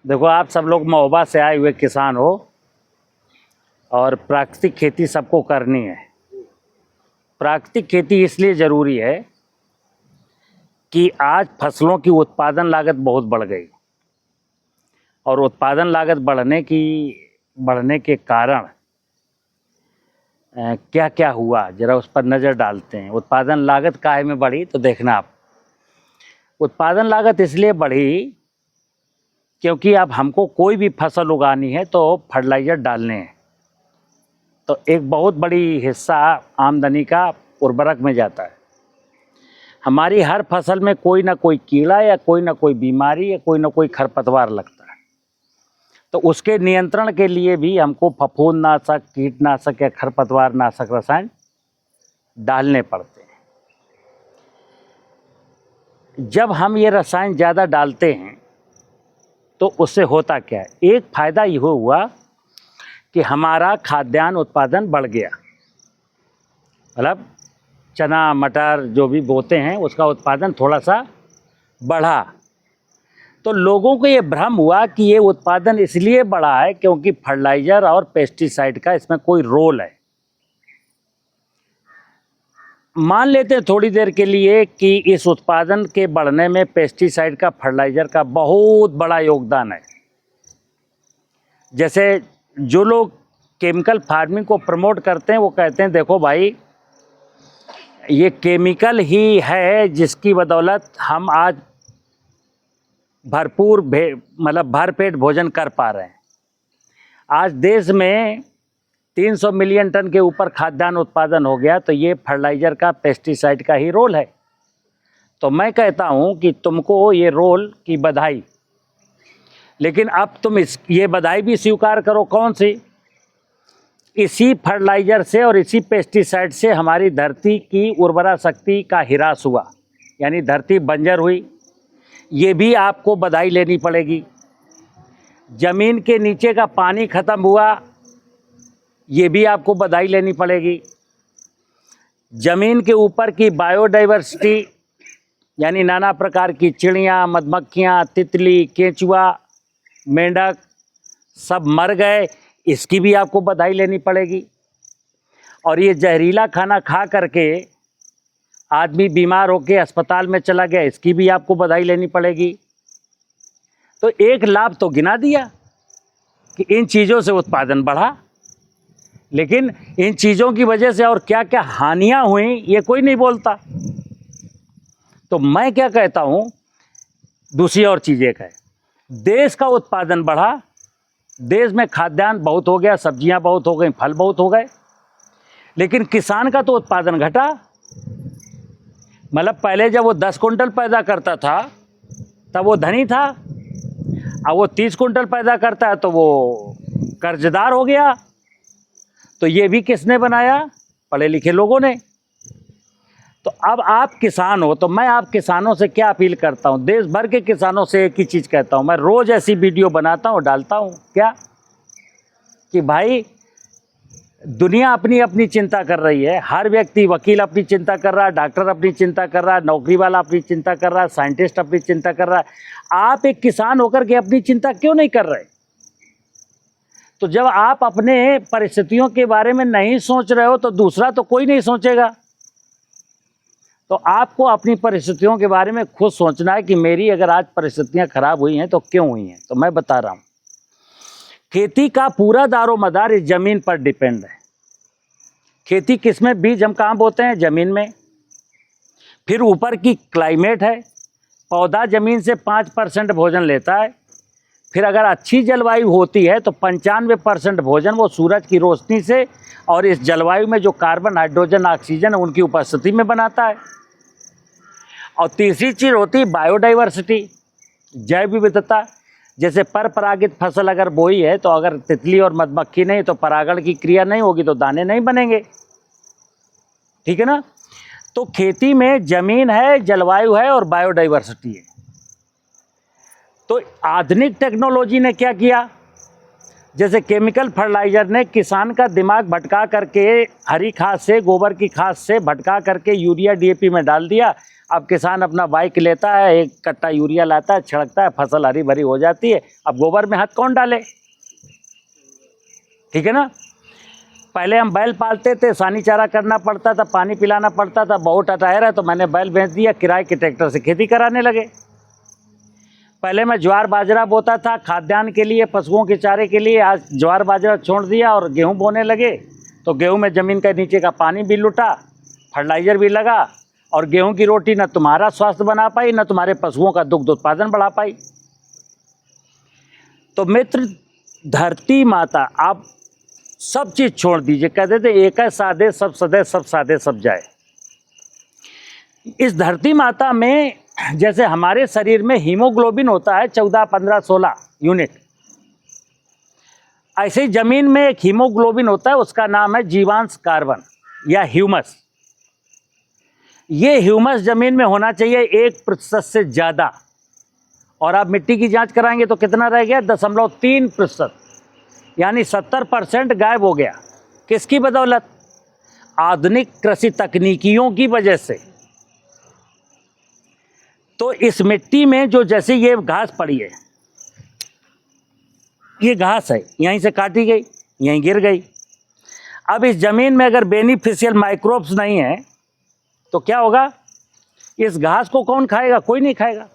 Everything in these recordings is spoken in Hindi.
देखो, आप सब लोग महोबा से आए हुए किसान हो और प्राकृतिक खेती सबको करनी है। प्राकृतिक खेती इसलिए ज़रूरी है कि आज फसलों की उत्पादन लागत बहुत बढ़ गई और उत्पादन लागत बढ़ने के कारण क्या क्या हुआ, ज़रा उस पर नज़र डालते हैं। उत्पादन लागत काहे में बढ़ी, तो देखना आप। उत्पादन लागत इसलिए बढ़ी क्योंकि अब हमको कोई भी फसल उगानी है तो फर्टिलाइज़र डालने हैं, तो एक बहुत बड़ी हिस्सा आमदनी का उर्वरक में जाता है। हमारी हर फसल में कोई ना कोई कीड़ा या कोई ना कोई बीमारी या कोई ना कोई खरपतवार लगता है, तो उसके नियंत्रण के लिए भी हमको फफूंदनाशक, कीटनाशक या खरपतवार नाशक रसायन डालने पड़ते हैं। जब हम ये रसायन ज़्यादा डालते हैं तो उससे होता क्या है, एक फ़ायदा ये हुआ कि हमारा खाद्यान्न उत्पादन बढ़ गया। मतलब चना मटर जो भी बोते हैं उसका उत्पादन थोड़ा सा बढ़ा, तो लोगों को ये भ्रम हुआ कि ये उत्पादन इसलिए बढ़ा है क्योंकि फर्टिलाइज़र और पेस्टिसाइड का इसमें कोई रोल है। मान लेते हैं थोड़ी देर के लिए कि इस उत्पादन के बढ़ने में पेस्टिसाइड का, फर्टिलाइज़र का बहुत बड़ा योगदान है। जैसे जो लोग केमिकल फार्मिंग को प्रमोट करते हैं वो कहते हैं देखो भाई, ये केमिकल ही है जिसकी बदौलत हम आज भरपूर भरपेट भोजन कर पा रहे हैं। आज देश में 300 मिलियन टन के ऊपर खाद्यान्न उत्पादन हो गया, तो ये फर्टिलाइज़र का, पेस्टिसाइड का ही रोल है। तो मैं कहता हूँ कि तुमको ये रोल की बधाई, लेकिन अब तुम ये बधाई भी स्वीकार करो। कौन सी? इसी फर्टिलाइज़र से और इसी पेस्टिसाइड से हमारी धरती की उर्वरा शक्ति का ह्रास हुआ, यानी धरती बंजर हुई। ये भी आपको बधाई लेनी पड़ेगी। ज़मीन के नीचे का पानी ख़त्म हुआ, ये भी आपको बधाई लेनी पड़ेगी। ज़मीन के ऊपर की बायोडाइवर्सिटी, यानी नाना प्रकार की चिड़ियाँ, मधुमक्खियाँ, तितली, केंचुआ, मेंढक सब मर गए, इसकी भी आपको बधाई लेनी पड़ेगी। और ये जहरीला खाना खा करके आदमी बीमार होकर अस्पताल में चला गया, इसकी भी आपको बधाई लेनी पड़ेगी। तो एक लाभ तो गिना दिया कि इन चीज़ों से उत्पादन बढ़ा, लेकिन इन चीज़ों की वजह से और क्या क्या हानियां हुई ये कोई नहीं बोलता। तो मैं क्या कहता हूँ, दूसरी और चीज़ एक है, देश का उत्पादन बढ़ा, देश में खाद्यान्न बहुत हो गया, सब्जियां बहुत हो गई, फल बहुत हो गए, लेकिन किसान का तो उत्पादन घटा। मतलब पहले जब वो 10 कुंटल पैदा करता था तब वो धनी था, अब वो 30 कुंटल पैदा करता है तो वो कर्जदार हो गया। तो ये भी किसने बनाया? पढ़े लिखे लोगों ने। तो अब आप किसान हो, तो मैं आप किसानों से क्या अपील करता हूँ, देश भर के किसानों से एक ही चीज़ कहता हूँ। मैं रोज़ ऐसी वीडियो बनाता हूँ, डालता हूँ, क्या कि भाई दुनिया अपनी अपनी चिंता कर रही है। हर व्यक्ति, वकील अपनी चिंता कर रहा है, डॉक्टर अपनी चिंता कर रहा है, नौकरी वाला अपनी चिंता कर रहा है, साइंटिस्ट अपनी चिंता कर रहा है। आप एक किसान होकर के अपनी चिंता क्यों नहीं कर रहे? तो जब आप अपने परिस्थितियों के बारे में नहीं सोच रहे हो तो दूसरा तो कोई नहीं सोचेगा। तो आपको अपनी परिस्थितियों के बारे में खुद सोचना है कि मेरी अगर आज परिस्थितियां खराब हुई हैं तो क्यों हुई हैं। तो मैं बता रहा हूँ, खेती का पूरा दारोमदार इस ज़मीन पर डिपेंड है। खेती किसमें? बीज हम कहाँ बोते हैं? ज़मीन में। फिर ऊपर की क्लाइमेट है, पौधा ज़मीन से 5% भोजन लेता है। फिर अगर अच्छी जलवायु होती है तो 95% भोजन वो सूरज की रोशनी से और इस जलवायु में जो कार्बन, हाइड्रोजन, ऑक्सीजन है उनकी उपस्थिति में बनाता है। और तीसरी चीज़ होती है बायोडाइवर्सिटी, जैव विविधता। जैसे पर परागित फसल अगर बोई है तो अगर तितली और मधुमक्खी नहीं तो परागण की क्रिया नहीं होगी तो दाने नहीं बनेंगे, ठीक है ना। तो खेती में ज़मीन है, जलवायु है और बायोडाइवर्सिटी है। तो आधुनिक टेक्नोलॉजी ने क्या किया, जैसे केमिकल फर्टिलाइज़र ने किसान का दिमाग भटका करके हरी खाद से, गोबर की खाद से भटका करके यूरिया, डीएपी में डाल दिया अब किसान अपना बाइक लेता है, 1 कट्टा यूरिया लाता है, छिड़कता है, फसल हरी भरी हो जाती है। अब गोबर में हाथ कौन डाले? ठीक है ना। पहले हम बैल पालते थे, सानी चारा करना पड़ता था, पानी पिलाना पड़ता था, बहुत अटायर है तो मैंने बैल बेच दिया, किराए के ट्रैक्टर से खेती कराने लगे। पहले मैं ज्वार बाजरा बोता था खाद्यान्न के लिए, पशुओं के चारे के लिए। आज ज्वार बाजरा छोड़ दिया और गेहूं बोने लगे, तो गेहूं में ज़मीन के नीचे का पानी भी लुटा, फर्टिलाइज़र भी लगा, और गेहूं की रोटी न तुम्हारा स्वास्थ्य बना पाई, न तुम्हारे पशुओं का दुग्ध उत्पादन बढ़ा पाई। तो मित्र, धरती माता, आप सब चीज़ छोड़ दीजिए। कहते थे एक है साधे सब सदे, सब साधे सब जाए। इस धरती माता में जैसे हमारे शरीर में हीमोग्लोबिन होता है 14, 15, 16 यूनिट, ऐसे ही जमीन में एक हीमोग्लोबिन होता है, उसका नाम है जीवांश कार्बन या ह्यूमस। ये ह्यूमस जमीन में होना चाहिए 1% से ज़्यादा, और आप मिट्टी की जांच कराएंगे तो कितना रह गया? 0.3%, यानी 70% गायब हो गया। किसकी बदौलत? आधुनिक कृषि तकनीकियों की वजह से। तो इस मिट्टी में जो जैसे ये घास पड़ी है, ये घास है, यहीं से काटी गई, यहीं गिर गई। अब इस ज़मीन में अगर बेनिफिशियल माइक्रोब्स नहीं है तो क्या होगा? इस घास को कौन खाएगा? कोई नहीं खाएगा।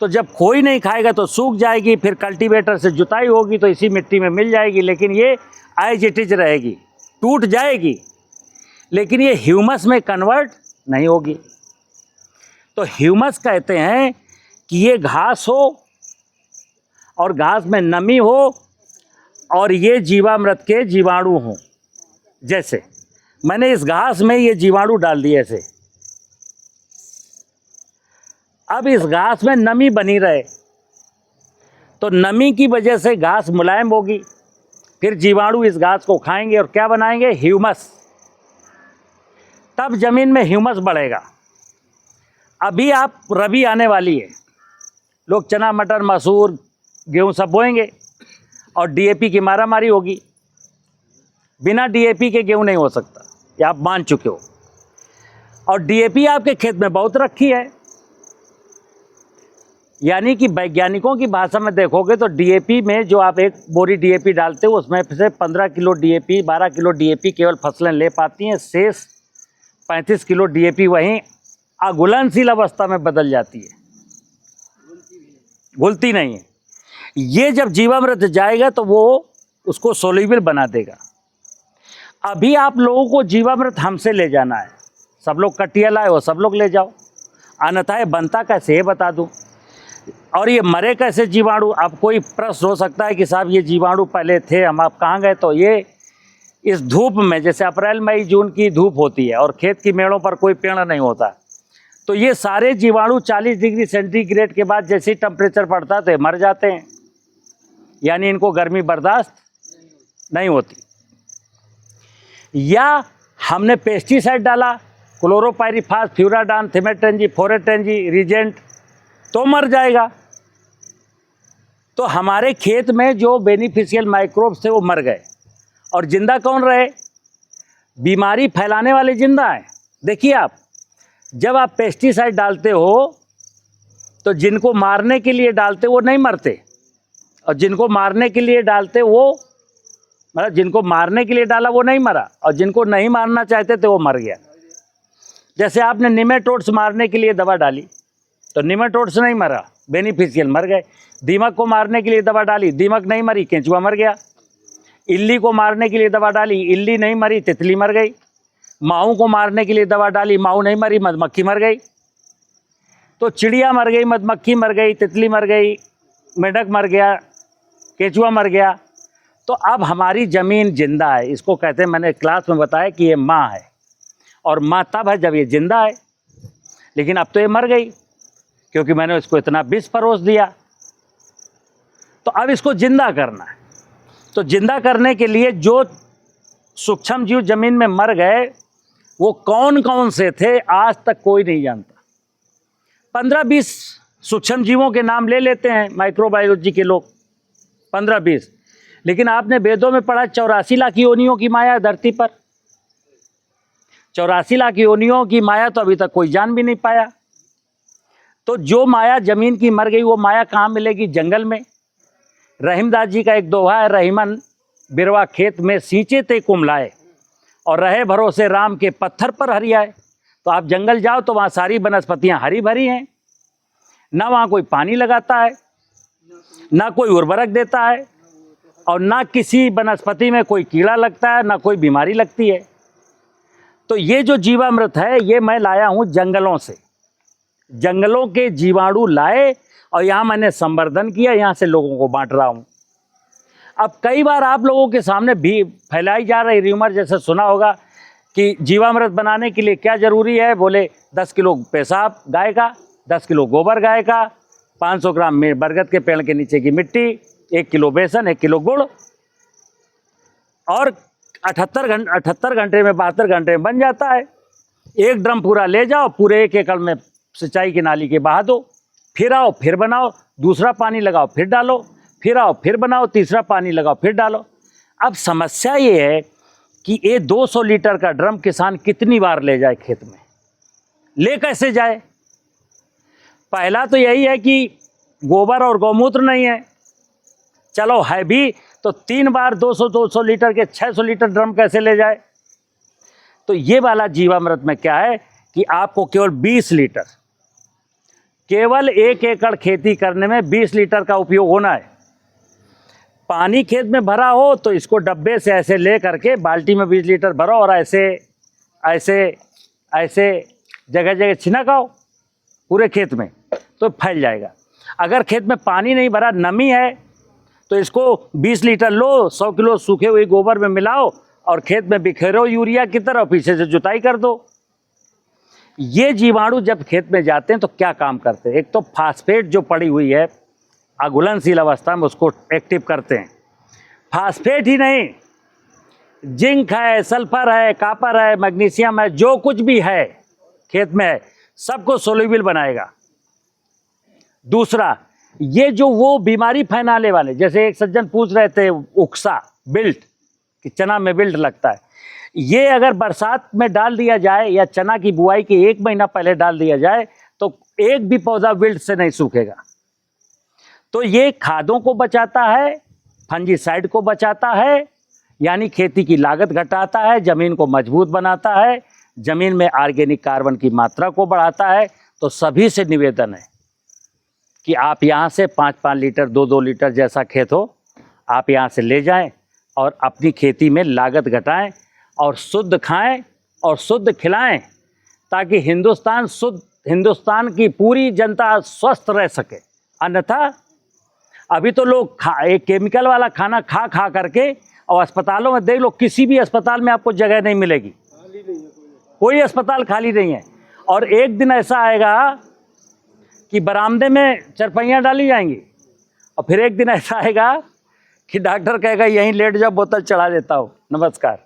तो जब कोई नहीं खाएगा तो सूख जाएगी, फिर कल्टीवेटर से जुताई होगी तो इसी मिट्टी में मिल जाएगी, लेकिन ये एज इट इज रहेगी, टूट जाएगी, लेकिन ये ह्यूमस में कन्वर्ट नहीं होगी। तो ह्यूमस कहते हैं कि ये घास हो और घास में नमी हो और ये जीवामृत के जीवाणु हों। जैसे मैंने इस घास में ये जीवाणु डाल दिए ऐसे, अब इस घास में नमी बनी रहे, तो नमी की वजह से घास मुलायम होगी, फिर जीवाणु इस घास को खाएंगे और क्या बनाएंगे? ह्यूमस। तब जमीन में ह्यूमस बढ़ेगा। अभी आप रबी आने वाली है, लोग चना मटर मसूर गेहूं सब बोएंगे और डीएपी की मारामारी होगी। बिना डीएपी के गेहूं नहीं हो सकता, ये आप मान चुके हो। और डीएपी आपके खेत में बहुत रखी है, यानी कि वैज्ञानिकों की भाषा में देखोगे तो डीएपी में जो आप एक बोरी डीएपी डालते हो उसमें से 15 किलो डीएपी 12 किलो डीएपी केवल फसलें ले पाती हैं, शेष 35 किलो डीएपी वहीं अघुलनशील अवस्था में बदल जाती है, घुलती नहीं है। ये जब जीवामृत जाएगा तो वो उसको सोल्यूबल बना देगा। अभी आप लोगों को जीवामृत हमसे ले जाना है, सब लोग कटिया लाए हो, सब लोग ले जाओ, अन्यथा ये बनता कैसे है बता दूं। और ये मरे कैसे जीवाणु? अब कोई प्रश्न हो सकता है कि साहब ये जीवाणु पहले थे, हम आप कहाँ गए? तो ये इस धूप में, जैसे अप्रैल मई जून की धूप होती है और खेत की मेड़ों पर कोई पेड़ नहीं होता, तो ये सारे जीवाणु 40 डिग्री सेंटीग्रेड के बाद जैसे ही टेम्परेचर बढ़ता है मर जाते हैं, यानी इनको गर्मी बर्दाश्त नहीं होती। या हमने पेस्टिसाइड डाला, क्लोरोपाइरीफास, फ्यूराडान, थिमेट्रेंजी, फोरेट्रेंजी, रीजेंट, तो मर जाएगा। तो हमारे खेत में जो बेनिफिशियल माइक्रोब्स थे वो मर गए, और जिंदा कौन रहे? बीमारी फैलाने वाले जिंदा हैं। देखिए आप, जब आप पेस्टिसाइड डालते हो तो जिनको मारने के लिए डालते वो नहीं मरते, और जिनको मारने के लिए डालते वो, मतलब जिनको मारने के लिए डाला वो नहीं मरा, और जिनको नहीं मारना चाहते थे वो मर गया। जैसे आपने निमेटोड्स मारने के लिए दवा डाली तो निमेटोड्स नहीं मरा, बेनिफिशियल मर गए। दीमक को मारने के लिए दवा डाली, दीमक नहीं मरी, केंचुआ मर गया। इल्ली को मारने के लिए दवा डाली, इल्ली नहीं मरी, तितली मर गई। माऊ को मारने के लिए दवा डाली, माऊ नहीं मरी, मधुमक्खी मर गई। तो चिड़िया मर गई, मधुमक्खी मर गई, तितली मर गई, मेंढक मर गया, केंचुआ मर गया। तो अब हमारी ज़मीन जिंदा है। इसको कहते हैं, मैंने क्लास में बताया कि ये माँ है, और माँ तब है जब ये जिंदा है। लेकिन अब तो ये मर गई क्योंकि मैंने इसको इतना विष परोस दिया। तो अब इसको जिंदा करना है। तो जिंदा करने के लिए जो सूक्ष्म जीव जमीन में मर गए वो कौन कौन से थे आज तक कोई नहीं जानता। 15-20 सूक्ष्म जीवों के नाम ले लेते हैं माइक्रोबायोलॉजी के लोग, 15-20, लेकिन आपने वेदों में पढ़ा 84 लाख योनियों की माया धरती पर। 84 लाख योनियों की माया तो अभी तक कोई जान भी नहीं पाया। तो जो माया जमीन की मर गई, वो माया कहाँ मिलेगी? जंगल में। रहीमदास जी का एक दोहा है, रहीमन बिरवा खेत में सींचे ते कुमलाए और रहे भरोसे राम के पत्थर पर हरियाए। तो आप जंगल जाओ तो वहाँ सारी वनस्पतियाँ हरी भरी हैं, ना वहाँ कोई पानी लगाता है, ना कोई उर्वरक देता है, और ना किसी वनस्पति में कोई कीड़ा लगता है, ना कोई बीमारी लगती है। तो ये जो जीवामृत है, ये मैं लाया हूँ जंगलों से। जंगलों के जीवाणु लाए और यहाँ मैंने संवर्धन किया, यहाँ से लोगों को बांट रहा हूँ। अब कई बार आप लोगों के सामने भी फैलाई जा रही र्यूमर, जैसे सुना होगा कि जीवामृत बनाने के लिए क्या ज़रूरी है। बोले 10 किलो पेशाब गाय का, 10 किलो गोबर गाय का, 500 ग्राम में बरगद के पेड़ के नीचे की मिट्टी, 1 किलो बेसन, 1 किलो गुड़, और 78 घंटे में 72 घंटे में बन जाता है। 1 ड्रम पूरा ले जाओ, पूरे 1 एकड़ में सिंचाई की नाली के बहा दो, फिर आओ फिर बनाओ, दूसरा पानी लगाओ फिर डालो, फिर आओ फिर बनाओ, तीसरा पानी लगाओ फिर डालो। अब समस्या ये है कि ये 200 लीटर का ड्रम किसान कितनी बार ले जाए खेत में, ले कैसे जाए? पहला तो यही है कि गोबर और गौमूत्र नहीं है, चलो है भी तो 3 बार 200 लीटर के 600 लीटर ड्रम कैसे ले जाए? तो ये वाला जीवामृत में क्या है कि आपको केवल 20 लीटर, केवल 1 एकड़ खेती करने में 20 लीटर का उपयोग होना है। पानी खेत में भरा हो तो इसको डब्बे से ऐसे ले करके बाल्टी में 20 लीटर भरो और ऐसे ऐसे ऐसे जगह जगह छिड़काओ पूरे खेत में, तो फैल जाएगा। अगर खेत में पानी नहीं भरा, नमी है, तो इसको 20 लीटर लो, 100 किलो सूखे हुए गोबर में मिलाओ और खेत में बिखेरो यूरिया की तरह, पीछे से जुताई कर दो। ये जीवाणु जब खेत में जाते हैं तो क्या काम करते हैं? एक तो फास्फेट जो पड़ी हुई है अघुलनशील अवस्था में, उसको एक्टिव करते हैं। फास्फेट ही नहीं, जिंक है, सल्फर है, कॉपर है, मैग्नीशियम है, जो कुछ भी है खेत में है, सबको सोल्यूबल बनाएगा। दूसरा, ये जो वो बीमारी फैलाने वाले, जैसे एक सज्जन पूछ रहे थे उकसा, बिल्ट, कि चना में बिल्ट लगता है, ये अगर बरसात में डाल दिया जाए या चना की बुआई के 1 महीना पहले डाल दिया जाए तो एक भी पौधा बिल्ट से नहीं सूखेगा। तो ये खादों को बचाता है, फंजीसाइड को बचाता है, यानी खेती की लागत घटाता है, ज़मीन को मजबूत बनाता है, ज़मीन में ऑर्गेनिक कार्बन की मात्रा को बढ़ाता है। तो सभी से निवेदन है कि आप यहाँ से 5-5 लीटर, 2-2 लीटर जैसा खेत हो, आप यहाँ से ले जाएं और अपनी खेती में लागत घटाएं और शुद्ध खाएं और शुद्ध खिलाएं, ताकि हिंदुस्तान की पूरी जनता स्वस्थ रह सके। अन्यथा अभी तो लोग एक केमिकल वाला खाना खा खा करके, और अस्पतालों में देख लो, किसी भी अस्पताल में आपको जगह नहीं मिलेगी, कोई अस्पताल खाली नहीं है। और एक दिन ऐसा आएगा कि बरामदे में चरपैयाँ डाली जाएंगी, और फिर एक दिन ऐसा आएगा कि डॉक्टर कहेगा यहीं लेट जाओ, बोतल चढ़ा देता हूँ। नमस्कार।